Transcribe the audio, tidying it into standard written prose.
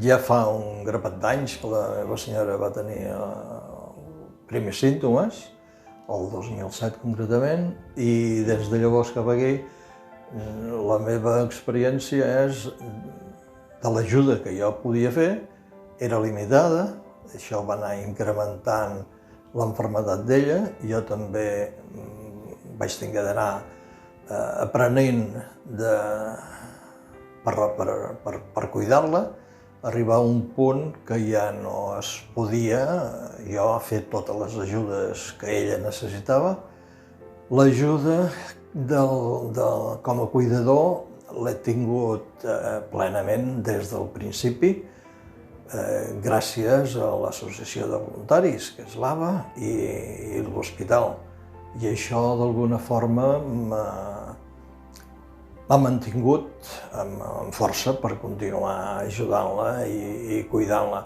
Ja fa un grapat d'anys que la meva senyora va tenir primers símptomes, el 2007 concretament, i des de llavors cap aquí la meva experiència és de l'ajuda que jo podia fer era limitada, això va anar incrementant l'enfermedat d'ella, jo també vaig haver d'anar aprenent per cuidar-la, arribar a un punt que ja no es podia jo fer totes les ajudes que ella necessitava. L'ajuda com a cuidador l'he tingut plenament des del principi, gràcies a l'associació de voluntaris, que és l'AVA, i l'hospital. I això, d'alguna forma, m'ha mantingut amb força per continuar ajudant-la i cuidant-la.